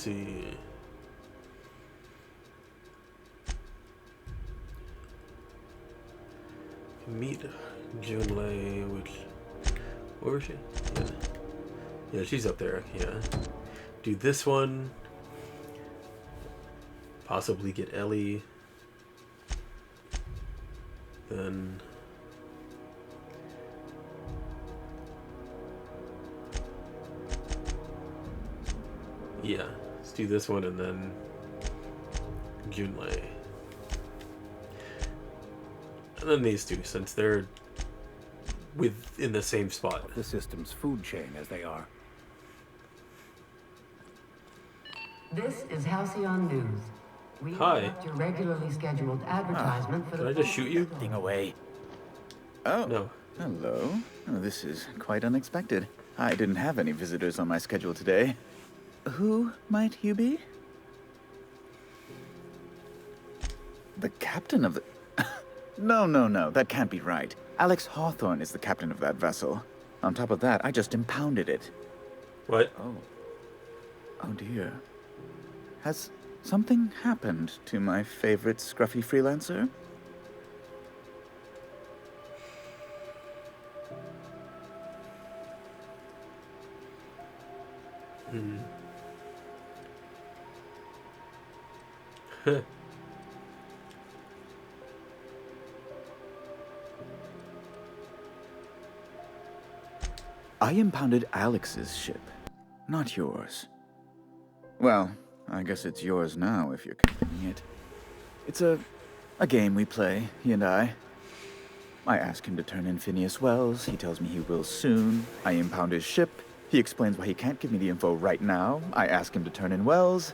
see. Meet Junlei, which... Where is she? Yeah. Yeah, she's up there, yeah. Do this one. Possibly get Ellie. Then... Yeah, let's do this one and then Junlei. And then these two, since they're within the same spot. The system's food chain as they are. This is Halcyon News. We Hi. interrupt your regularly scheduled advertisement for Did the... I just shoot you? Ding away. Oh, No. hello. Oh, this is quite unexpected. I didn't have any visitors on my schedule today. Who might you be? The captain of the... No, that can't be right. Alex Hawthorne is the captain of that vessel. On top of that, I just impounded it. What? Oh dear. Has something happened to my favorite scruffy freelancer? I impounded Alex's ship, not yours. Well, I guess it's yours now if you're continuing it. It's a game we play, he and I. I ask him to turn in Phineas Wells. He tells me he will soon. I impound his ship. He explains why he can't give me the info right now. I ask him to turn in Wells.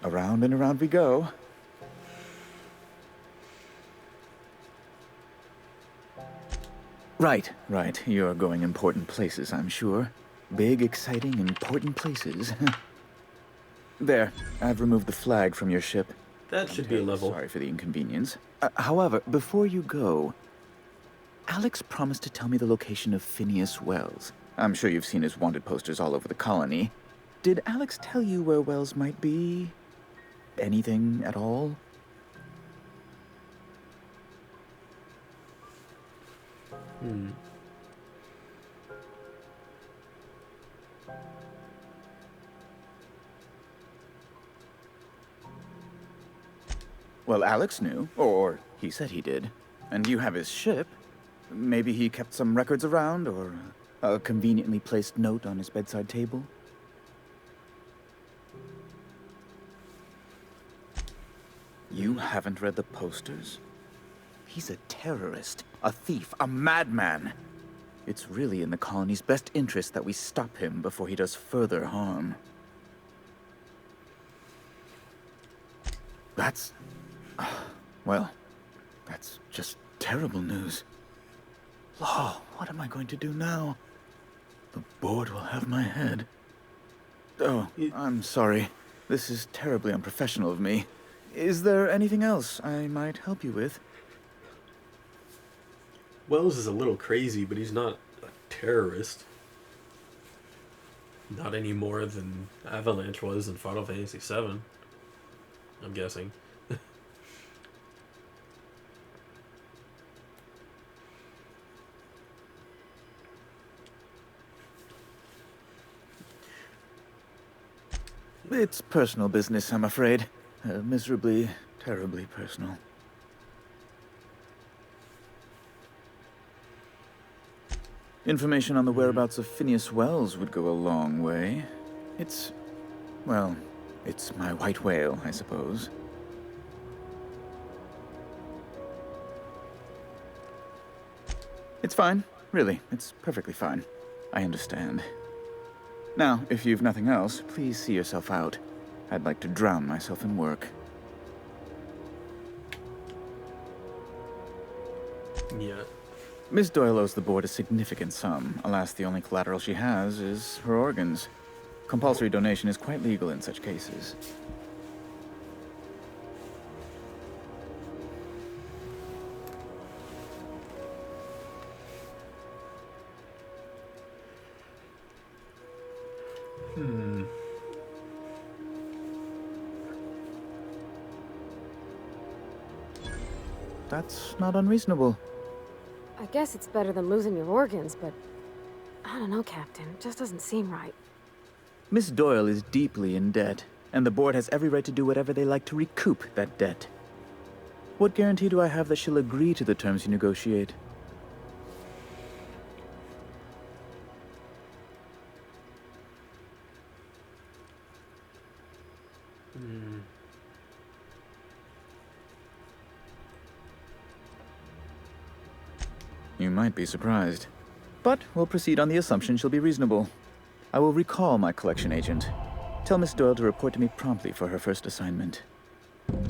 Around and around we go. Right. You're going important places, I'm sure. Big, exciting, important places. There, I've removed the flag from your ship. That should be a level. Sorry for the inconvenience. However, before you go, Alex promised to tell me the location of Phineas Wells. I'm sure you've seen his wanted posters all over the colony. Did Alex tell you where Wells might be? Anything at all? Well, Alex knew, or he said he did. And you have his ship. Maybe he kept some records around, or a conveniently placed note on his bedside table. You haven't read the posters? He's a terrorist, a thief, a madman. It's really in the colony's best interest that we stop him before he does further harm. That's... well, that's just terrible news. Law, what am I going to do now? The board will have my head. Oh, I'm sorry. This is terribly unprofessional of me. Is there anything else I might help you with? Wells is a little crazy, but he's not a terrorist. Not any more than Avalanche was in Final Fantasy VII. I'm guessing. It's personal business, I'm afraid. Miserably, terribly personal. Information on the whereabouts of Phineas Wells would go a long way. It's... well, it's my white whale, I suppose. It's fine. Really, it's perfectly fine. I understand. Now, if you've nothing else, please see yourself out. I'd like to drown myself in work. Yeah. Miss Doyle owes the board a significant sum. Alas, the only collateral she has is her organs. Compulsory donation is quite legal in such cases. that's not unreasonable. I guess it's better than losing your organs, but I don't know, Captain. It just doesn't seem right. Miss Doyle is deeply in debt, and the board has every right to do whatever they like to recoup that debt. What guarantee do I have that she'll agree to the terms you negotiate? You might be surprised. But we'll proceed on the assumption she'll be reasonable. I will recall my collection agent. Tell Miss Doyle to report to me promptly for her first assignment.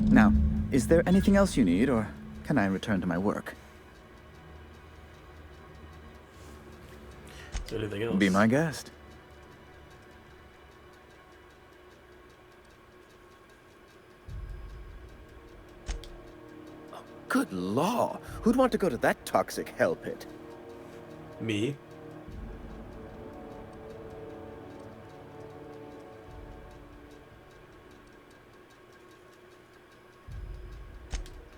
Now, is there anything else you need, or can I return to my work? Is there anything else? Be my guest. Good law! Who'd want to go to that toxic hell pit? Me?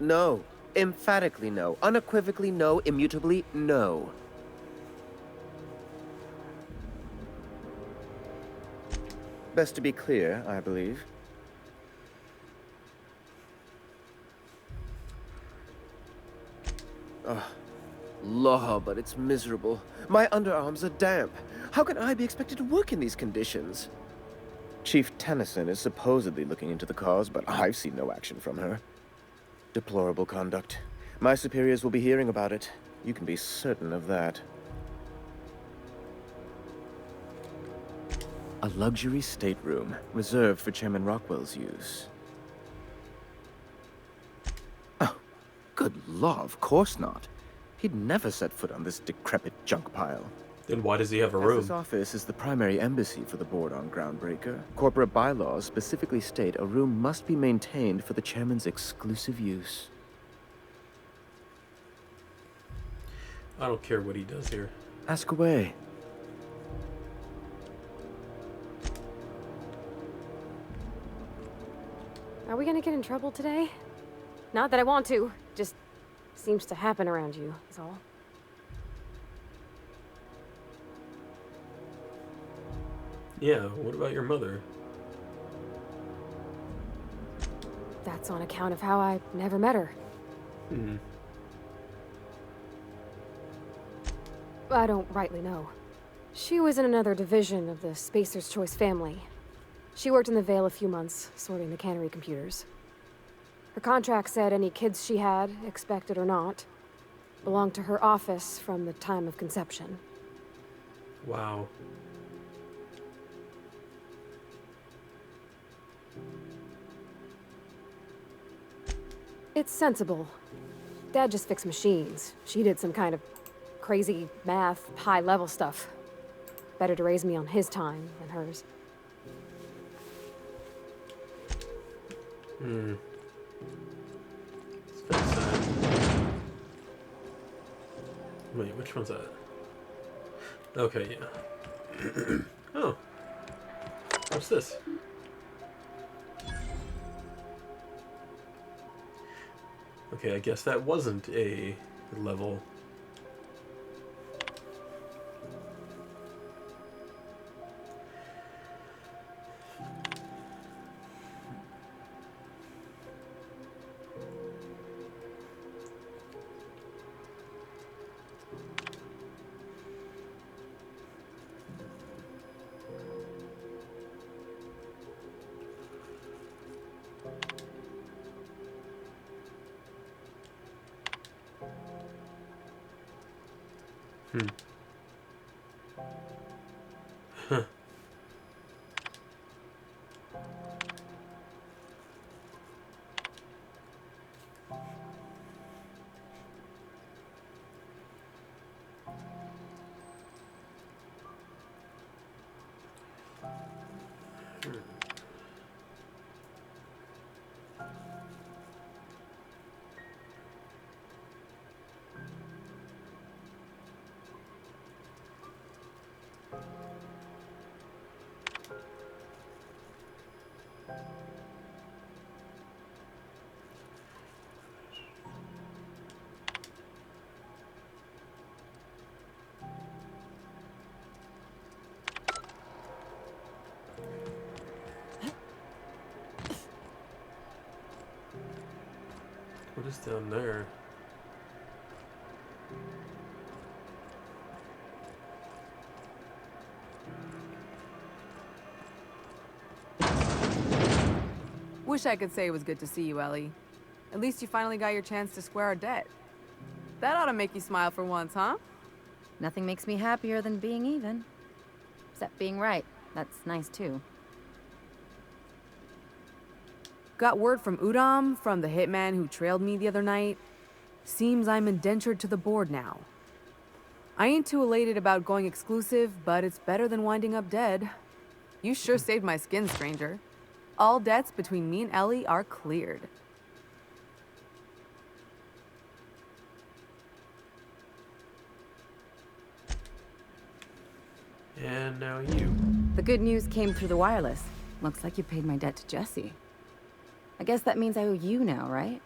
No. Emphatically no. Unequivocally no. Immutably no. Best to be clear, I believe. Ugh. Law, but it's miserable. My underarms are damp. How can I be expected to work in these conditions? Chief Tennyson is supposedly looking into the cause, but I've seen no action from her. Deplorable conduct. My superiors will be hearing about it. You can be certain of that. A luxury stateroom, reserved for Chairman Rockwell's use. Oh, good law, of course not. He'd never set foot on this decrepit junk pile. Then why does he have a As room? this office is the primary embassy for the board on Groundbreaker, corporate bylaws specifically state a room must be maintained for the chairman's exclusive use. I don't care what he does here. Ask away. Are we gonna get in trouble today? Not that I want to, just seems to happen around you, is all. Yeah, what about your mother? That's on account of how I never met her. I don't rightly know. She was in another division of the Spacer's Choice family. She worked in the Vale a few months, sorting the cannery computers. Her contract said any kids she had, expected or not, belonged to her office from the time of conception. Wow. It's sensible. Dad just fixed machines. She did some kind of crazy math, high-level stuff. Better to raise me on his time than hers. It's kind of sad. Wait, which one's that? Okay, yeah. Oh. What's this? Okay, I guess that wasn't a level. Huh. What is down there? Wish I could say it was good to see you, Ellie. At least you finally got your chance to square our debt. That ought to make you smile for once, huh? Nothing makes me happier than being even. Except being right. That's nice too. Got word from Udam, from the hitman who trailed me the other night. Seems I'm indentured to the board now. I ain't too elated about going exclusive, but it's better than winding up dead. You sure saved my skin, stranger. All debts between me and Ellie are cleared. And now you. The good news came through the wireless. Looks like you paid my debt to Jesse. I guess that means I owe you now, right?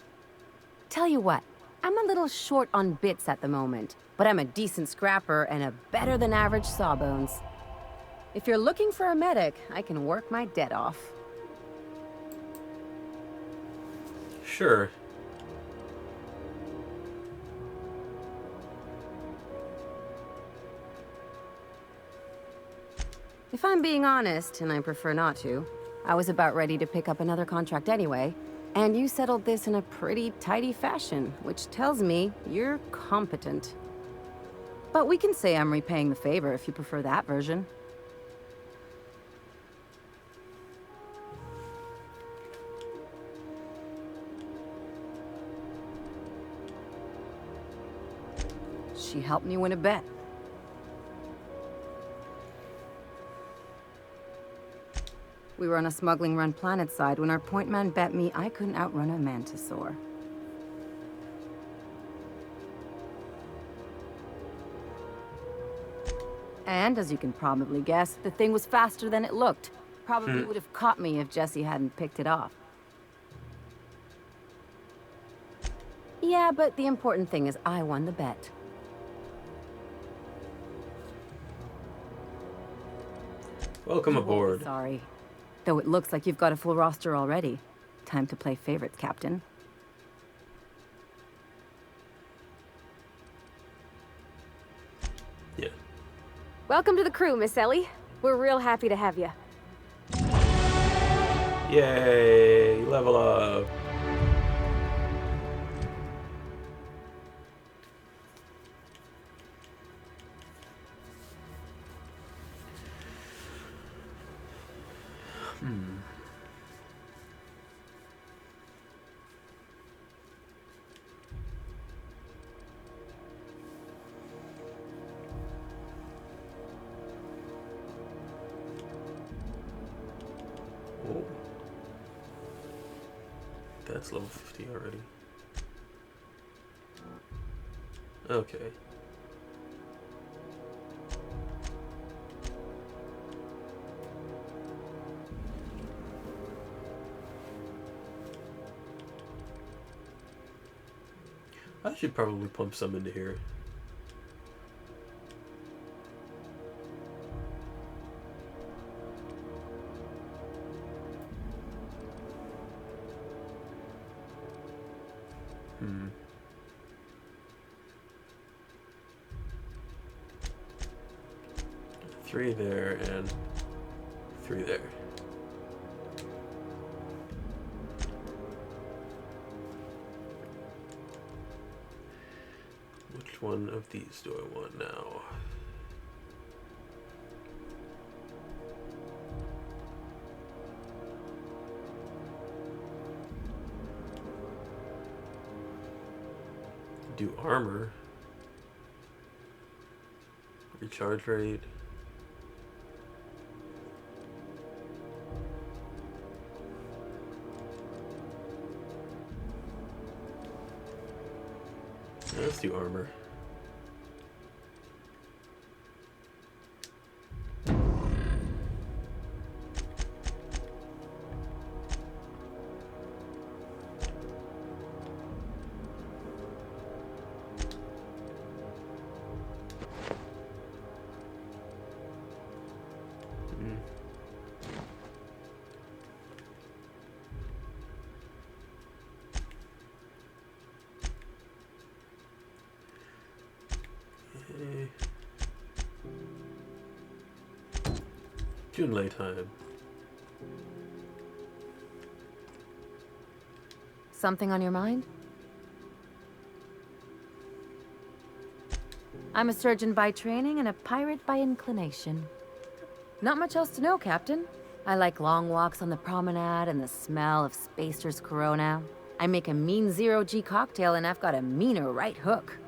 Tell you what, I'm a little short on bits at the moment, but I'm a decent scrapper and a better than average sawbones. If you're looking for a medic, I can work my debt off. Sure. If I'm being honest, and I prefer not to, I was about ready to pick up another contract anyway, and you settled this in a pretty tidy fashion, which tells me you're competent. But we can say I'm repaying the favor if you prefer that version. She helped me win a bet. We were on a smuggling run planetside when our point man bet me I couldn't outrun a mantisaur. And as you can probably guess, the thing was faster than it looked. Probably would have caught me if Jesse hadn't picked it off. Yeah, but the important thing is I won the bet. Welcome You won't be aboard. sorry. Though it looks like you've got a full roster already. Time to play favorites, Captain. Yeah. Welcome to the crew, Miss Ellie. We're real happy to have you. Yay! Level up. Oh. That's level 50 already. Okay. I should probably pump some into here. Three there and three there. Which one of these do I want now? Do armor. Recharge rate. Let's do armor. Junlei time. Something on your mind? I'm a surgeon by training and a pirate by inclination. Not much else to know, Captain. I like long walks on the promenade and the smell of Spacer's Corona. I make a mean zero-G cocktail and I've got a meaner right hook.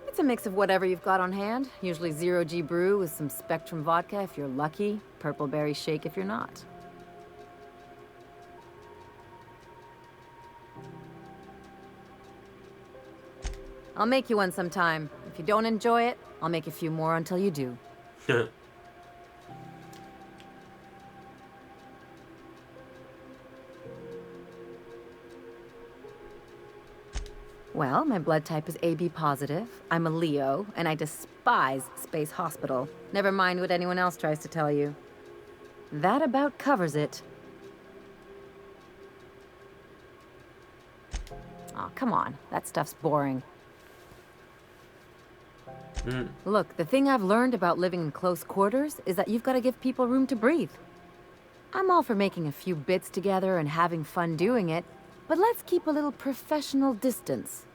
It's a mix of whatever you've got on hand. Usually zero-G brew with some Spectrum vodka if you're lucky, purple berry shake if you're not. I'll make you one sometime. If you don't enjoy it, I'll make a few more until you do. Well, my blood type is AB positive. I'm a Leo, and I despise Space Hospital. Never mind what anyone else tries to tell you. That about covers it. Aw, come on. That stuff's boring. Look, the thing I've learned about living in close quarters is that you've got to give people room to breathe. I'm all for making a few bits together and having fun doing it, but let's keep a little professional distance.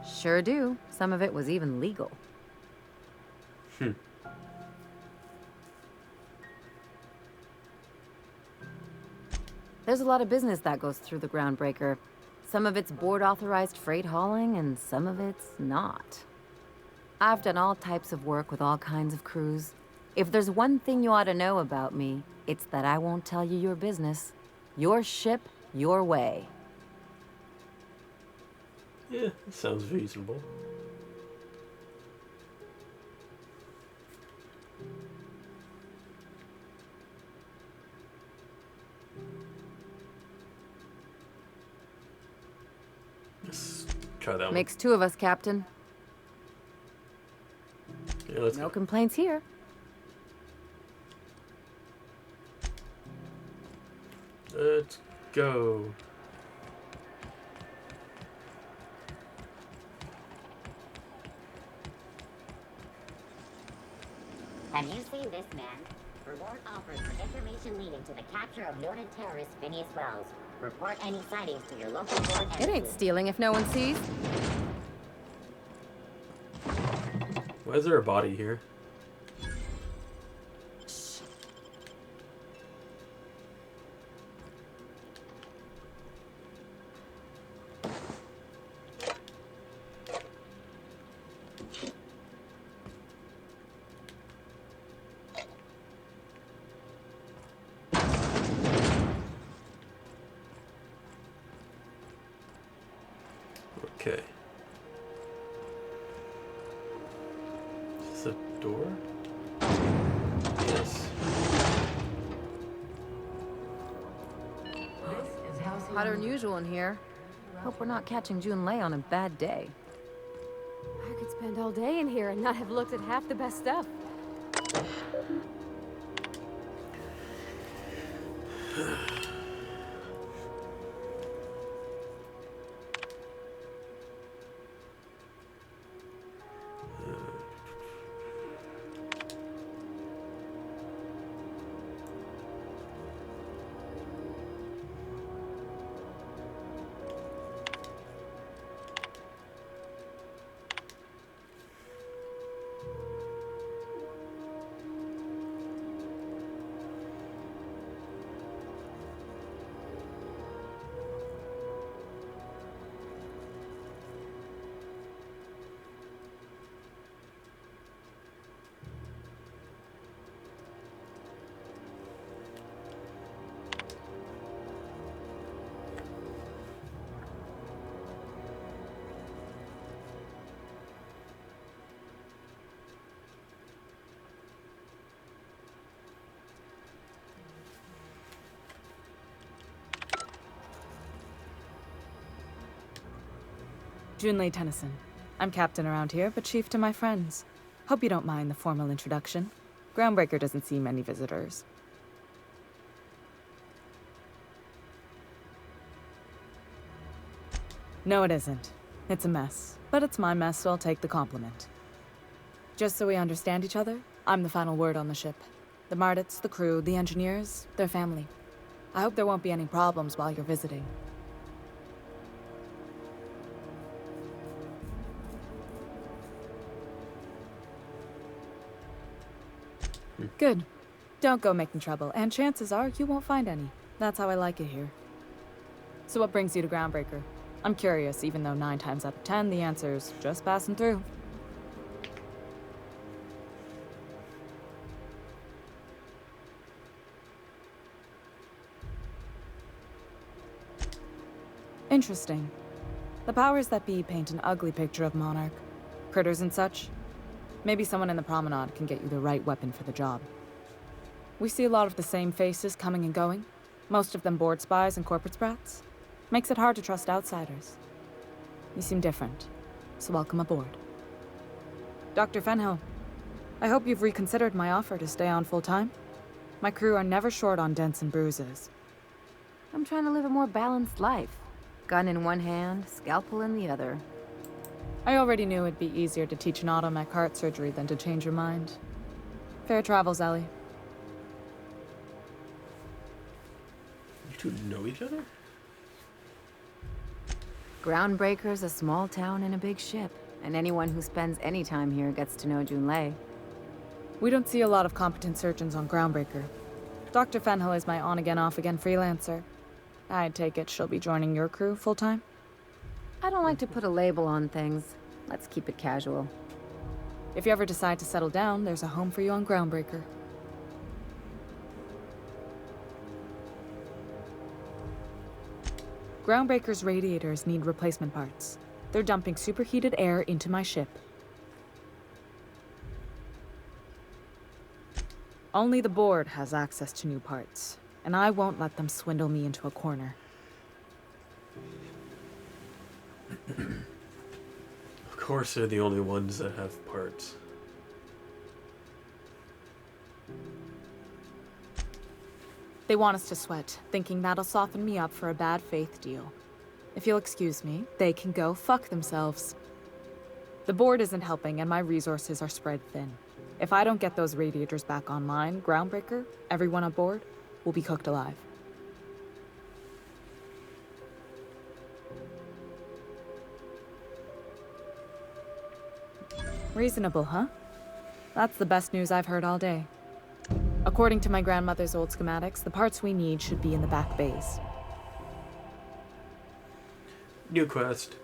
Sure do. Some of it was even legal. There's a lot of business that goes through the Groundbreaker. Some of it's board-authorized freight hauling, and some of it's not. I've done all types of work with all kinds of crews. If there's one thing you ought to know about me, it's that I won't tell you your business. Your ship, your way. Yeah, that sounds reasonable. Let's try that one. Makes two of us, Captain. Yeah, let's No go. complaints here. Let's go. Have you seen this man? Reward offered for information leading to the capture of noted terrorist Phineas Wells. Report any sightings to your local board. It ain't stealing if no one sees. Why is there a body here? Okay. Is this a door? Yes. This is Halcyon. Hotter than usual in here. Hope we're not catching Junlei on a bad day. I could spend all day in here and not have looked at half the best stuff. Junlei Tennyson. I'm captain around here, but chief to my friends. Hope you don't mind the formal introduction. Groundbreaker doesn't see many visitors. No, it isn't. It's a mess. But it's my mess, so I'll take the compliment. Just so we understand each other, I'm the final word on the ship. The Mardits, the crew, the engineers, their family. I hope there won't be any problems while you're visiting. Good. Don't go making trouble, and chances are you won't find any. That's how I like it here. So what brings you to Groundbreaker? I'm curious, even though 9 times out of 10 the answer's just passing through. Interesting. The powers that be paint an ugly picture of Monarch. Critters and such. Maybe someone in the promenade can get you the right weapon for the job. We see a lot of the same faces coming and going. Most of them board spies and corporate sprats. Makes it hard to trust outsiders. You seem different, so welcome aboard. Dr. Fenhill, I hope you've reconsidered my offer to stay on full-time. My crew are never short on dents and bruises. I'm trying to live a more balanced life. Gun in one hand, scalpel in the other. I already knew it'd be easier to teach an automech heart surgery than to change your mind. Fair travels, Ellie. You two know each other? Groundbreaker's a small town in a big ship, and anyone who spends any time here gets to know Junlei. We don't see a lot of competent surgeons on Groundbreaker. Dr. Fenhill is my on-again, off-again freelancer. I take it she'll be joining your crew full-time? I don't like to put a label on things. Let's keep it casual. If you ever decide to settle down, there's a home for you on Groundbreaker. Groundbreaker's radiators need replacement parts. They're dumping superheated air into my ship. Only the board has access to new parts, and I won't let them swindle me into a corner. Of course they're the only ones that have parts. They want us to sweat, thinking that'll soften me up for a bad faith deal. If you'll excuse me, they can go fuck themselves. The board isn't helping, and my resources are spread thin. If I don't get those radiators back online, Groundbreaker, everyone on board, will be cooked alive. Reasonable, huh? That's the best news I've heard all day. According to my grandmother's old schematics, the parts we need should be in the back bays. New quest.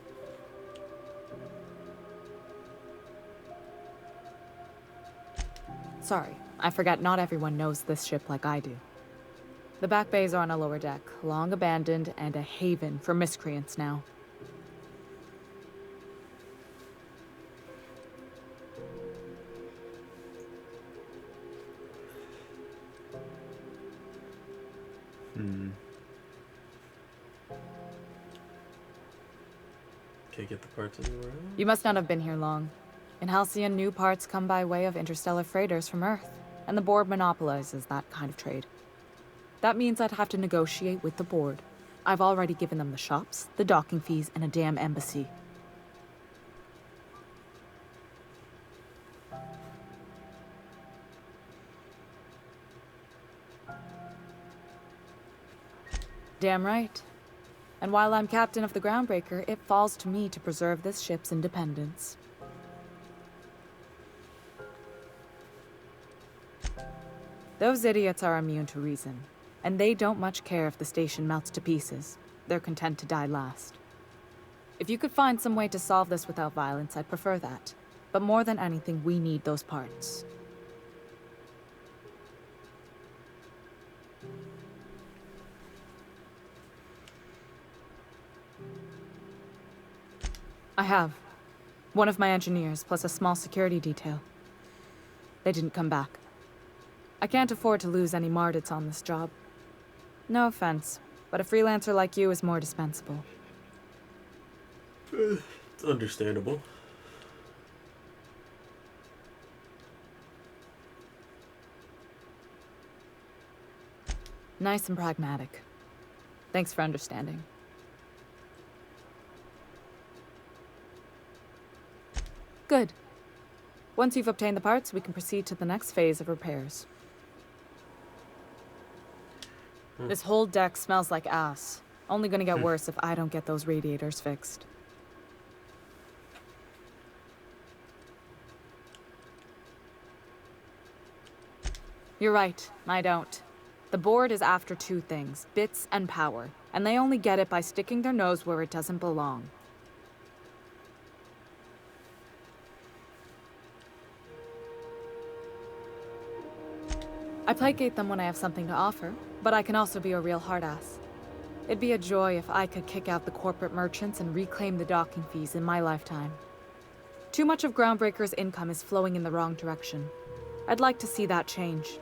Sorry, I forgot not everyone knows this ship like I do. The back bays are on a lower deck, long abandoned and a haven for miscreants now. Can't get the parts anywhere else? You must not have been here long. In Halcyon, new parts come by way of interstellar freighters from Earth, and the board monopolizes that kind of trade. That means I'd have to negotiate with the board. I've already given them the shops, the docking fees, and a damn embassy. Damn right. And while I'm captain of the Groundbreaker, it falls to me to preserve this ship's independence. Those idiots are immune to reason, and they don't much care if the station melts to pieces. They're content to die last. If you could find some way to solve this without violence, I'd prefer that. But more than anything, we need those parts. I have. One of my engineers, plus a small security detail. They didn't come back. I can't afford to lose any Mardits on this job. No offense, but a freelancer like you is more dispensable. It's understandable. Nice and pragmatic. Thanks for understanding. Good. Once you've obtained the parts, we can proceed to the next phase of repairs. This whole deck smells like ass. Only gonna get worse if I don't get those radiators fixed. You're right, I don't. The board is after two things, bits and power, and they only get it by sticking their nose where it doesn't belong. I placate them when I have something to offer, but I can also be a real hard-ass. It'd be a joy if I could kick out the corporate merchants and reclaim the docking fees in my lifetime. Too much of Groundbreaker's income is flowing in the wrong direction. I'd like to see that change.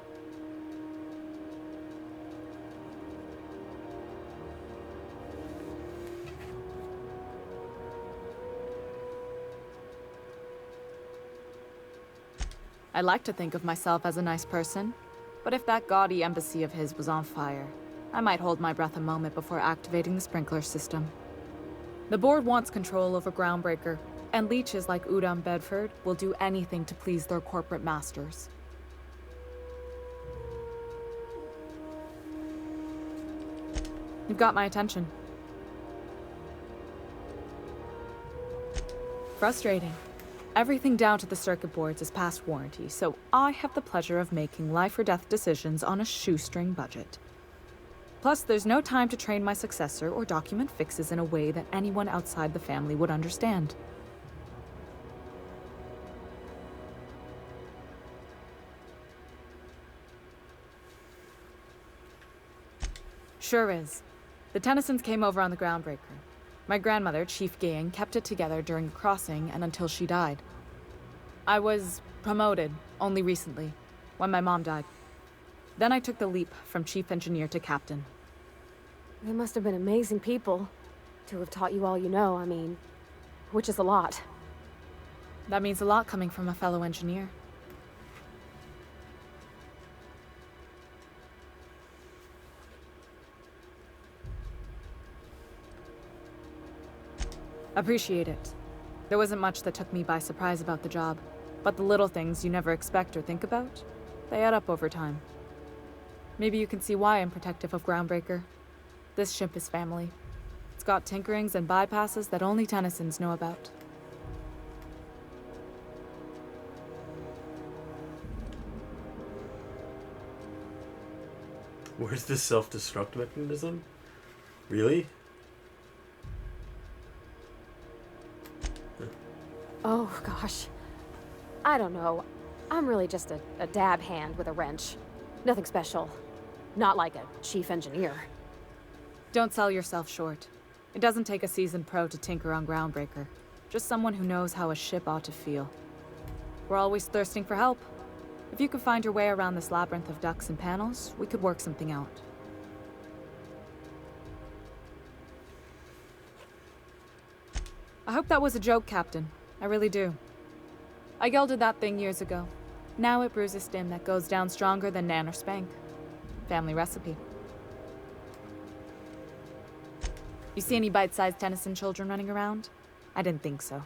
I like to think of myself as a nice person, but if that gaudy embassy of his was on fire, I might hold my breath a moment before activating the sprinkler system. The board wants control over Groundbreaker, and leeches like Udom Bedford will do anything to please their corporate masters. You've got my attention. Frustrating. Everything down to the circuit boards is past warranty, so I have the pleasure of making life or death decisions on a shoestring budget. Plus, there's no time to train my successor or document fixes in a way that anyone outside the family would understand. Sure is. The Tennysons came over on the Groundbreaker. My grandmother, Chief Gayan, kept it together during the crossing and until she died. I was promoted only recently, when my mom died. Then I took the leap from chief engineer to captain. They must have been amazing people to have taught you all you know, I mean, which is a lot. That means a lot coming from a fellow engineer. Appreciate it. There wasn't much that took me by surprise about the job, but the little things you never expect or think about, they add up over time. Maybe you can see why I'm protective of Groundbreaker. This ship is family. It's got tinkerings and bypasses that only Tennysons know about. Where's the self-destruct mechanism? Really? Oh, gosh. I don't know. I'm really just a dab hand with a wrench. Nothing special. Not like a chief engineer. Don't sell yourself short. It doesn't take a seasoned pro to tinker on Groundbreaker. Just someone who knows how a ship ought to feel. We're always thirsting for help. If you could find your way around this labyrinth of ducts and panels, we could work something out. I hope that was a joke, Captain. I really do. I gelded that thing years ago. Now it brews a stem that goes down stronger than Nan or Spank. Family recipe. You see any bite-sized Tennyson children running around? I didn't think so.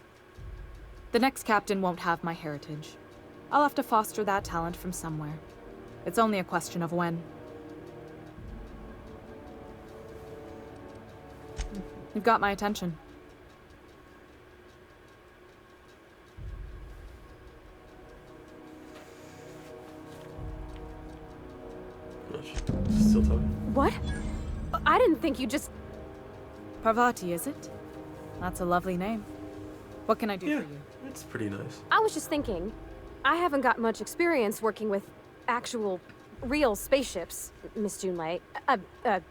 The next captain won't have my heritage. I'll have to foster that talent from somewhere. It's only a question of when. You've got my attention. Still talking. What? I didn't think you just... Parvati, is it? That's a lovely name. What can I do for you? It's pretty nice. I was just thinking, I haven't got much experience working with actual, real spaceships, Miss Junlei.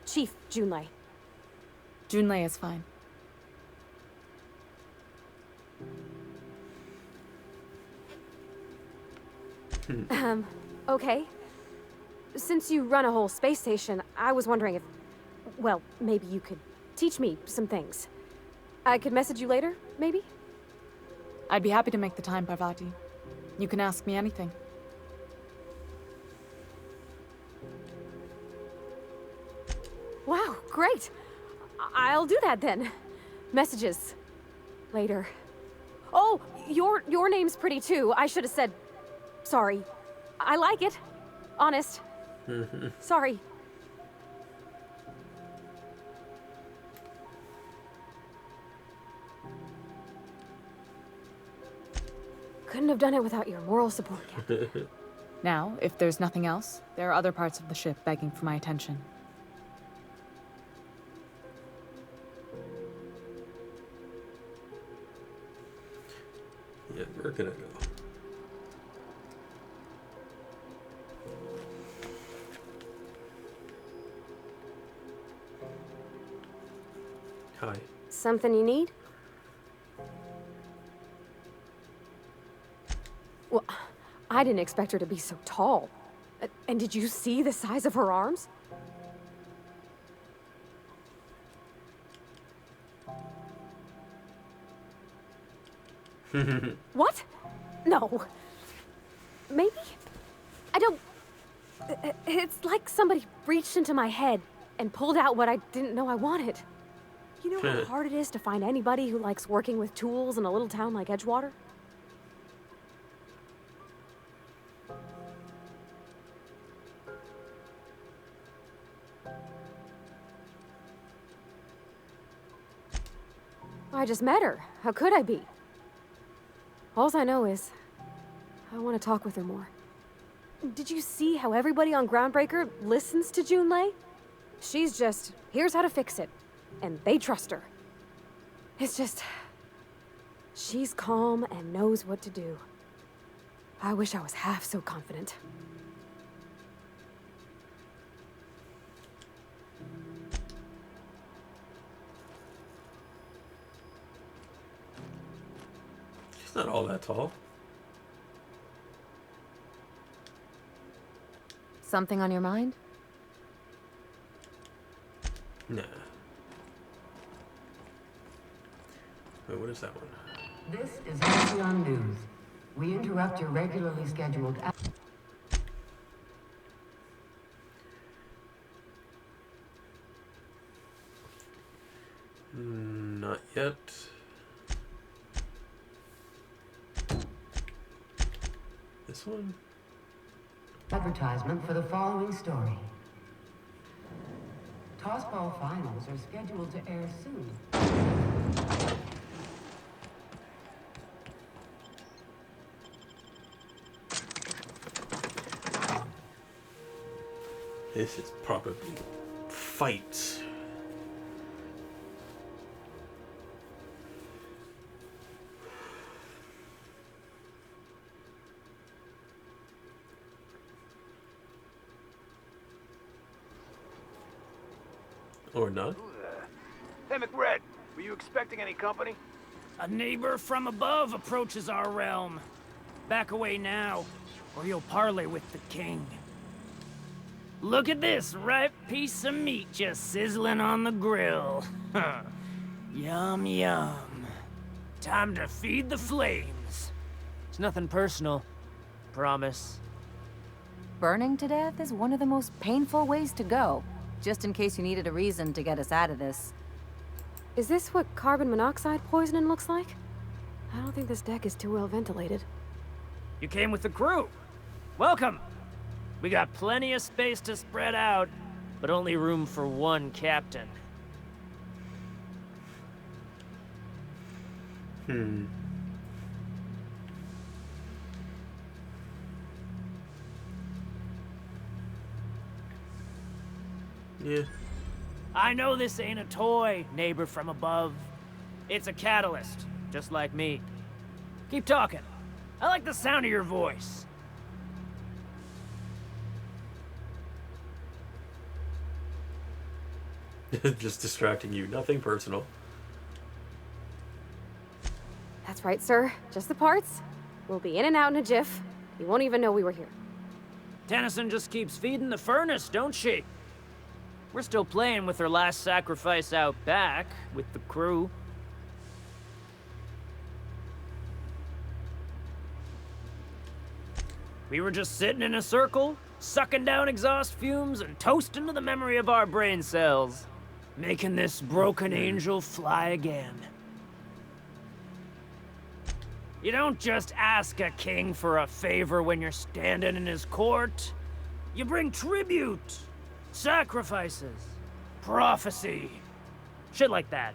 Chief Junlei. Junlei is fine. Okay. Since you run a whole space station, I was wondering if... Well, maybe you could teach me some things. I could message you later, maybe? I'd be happy to make the time, Parvati. You can ask me anything. Wow, great. I'll do that then. Messages. Later. Oh, your name's pretty too. I should have said sorry. I like it. Honest. Sorry. Couldn't have done it without your moral support. Now, if there's nothing else, there are other parts of the ship begging for my attention. Yeah, we're gonna go. Hi. Something you need? Well, I didn't expect her to be so tall. And did you see the size of her arms? What? No. Maybe? I don't... It's like somebody reached into my head and pulled out what I didn't know I wanted. You know how hard it is to find anybody who likes working with tools in a little town like Edgewater? I just met her. How could I be? Alls I know is, I want to talk with her more. Did you see how everybody on Groundbreaker listens to Junlei? She's just, here's how to fix it. And they trust her. It's just... she's calm and knows what to do. I wish I was half so confident. She's not all that tall. Something on your mind? Nah. Wait, what is that one? This is Halcyon News. We interrupt your regularly scheduled... Not yet. This one? Advertisement for the following story. Tossball finals are scheduled to air soon. This is probably fight. Or not. Hey, McRed, were you expecting any company? A neighbor from above approaches our realm. Back away now, or you'll parley with the king. Look at this ripe piece of meat just sizzling on the grill. Yum, yum. Time to feed the flames. It's nothing personal. Promise. Burning to death is one of the most painful ways to go. Just in case you needed a reason to get us out of this. Is this what carbon monoxide poisoning looks like? I don't think this deck is too well ventilated. You came with the crew. Welcome. We got plenty of space to spread out, but only room for one captain. Yeah. I know this ain't a toy, neighbor from above. It's a catalyst, just like me. Keep talking. I like the sound of your voice. Just distracting you. Nothing personal. That's right, sir. Just the parts. We'll be in and out in a jiff. You won't even know we were here. Tennyson just keeps feeding the furnace, don't she? We're still playing with her last sacrifice out back, with the crew. We were just sitting in a circle, sucking down exhaust fumes and toasting to the memory of our brain cells, making this broken angel fly again. You don't just ask a king for a favor when you're standing in his court. You bring tribute, sacrifices, prophecy, shit like that.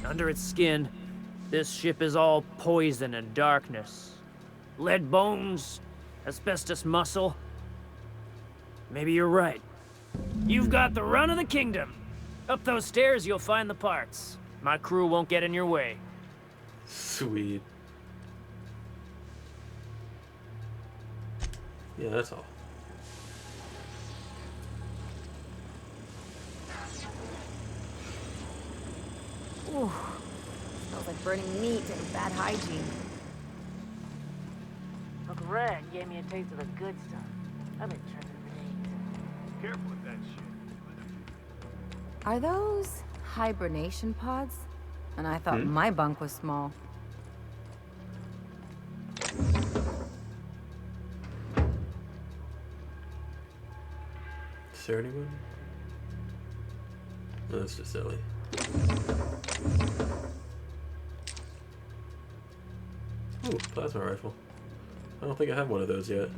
Under its skin, this ship is all poison and darkness. Lead bones, asbestos muscle. Maybe you're right. You've got the run of the kingdom. Up those stairs, you'll find the parts. My crew won't get in your way. Sweet. Yeah, that's all. Ooh, smells like burning meat and bad hygiene. Uncle Red gave me a taste of the good stuff. I've been tripping for days. Careful with that shit. Are those hibernation pods? And I thought my bunk was small. Is there anyone? No, that's just silly. Ooh, plasma rifle. I don't think I have one of those yet.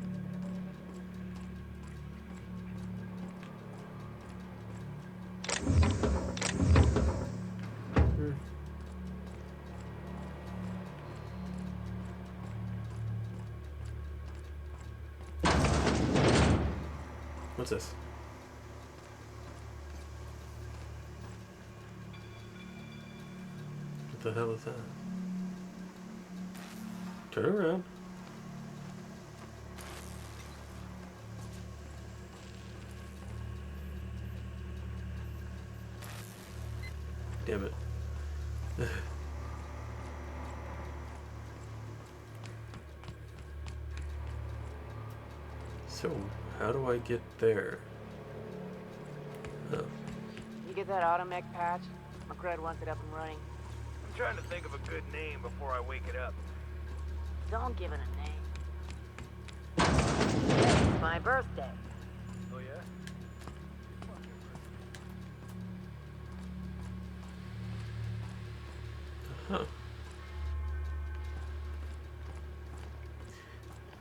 What's this? What the hell is that? Turn around. Damn it. So, how do I get there? Oh. You get that automech patch? McRed wants it up and running. I'm trying to think of a good name before I wake it up. Don't give it a name. It's my birthday. Oh, yeah? Huh.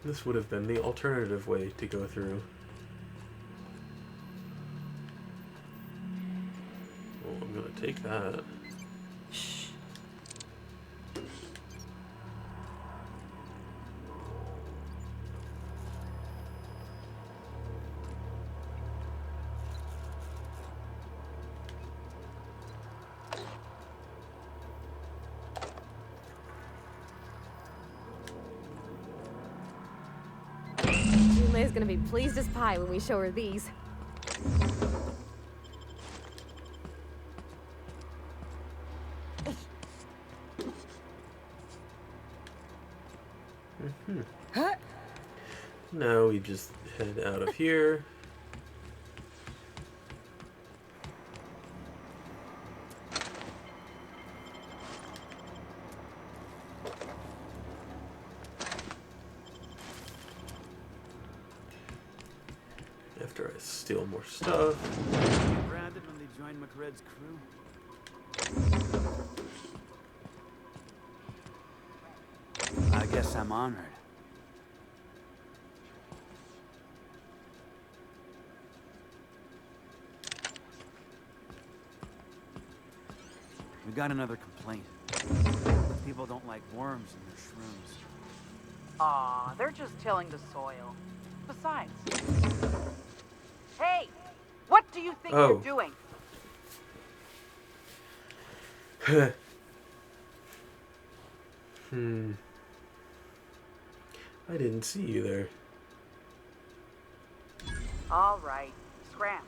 This would have been the alternative way to go through. Well, I'm gonna take that. Junlei's gonna be pleased as pie when we show her these. Now we just head out of here. After I steal more stuff. Branded when they joined McRed's crew. I guess I'm honored. We got another complaint. People don't like worms in their shrooms. Aw, they're just tilling the soil. Besides... Hey! What do you think you're doing? I didn't see you there. All right. Scram.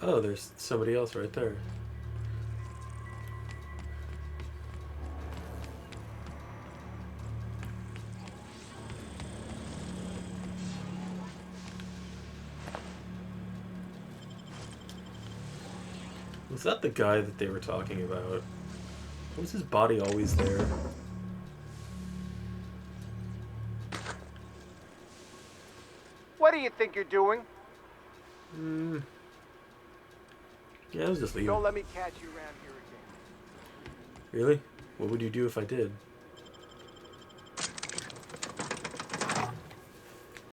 Oh, there's somebody else right there. Was that the guy that they were talking about? Was his body always there? What do you think you're doing? Yeah, I was just leaving. Don't let me catch you around here again. Really? What would you do if I did?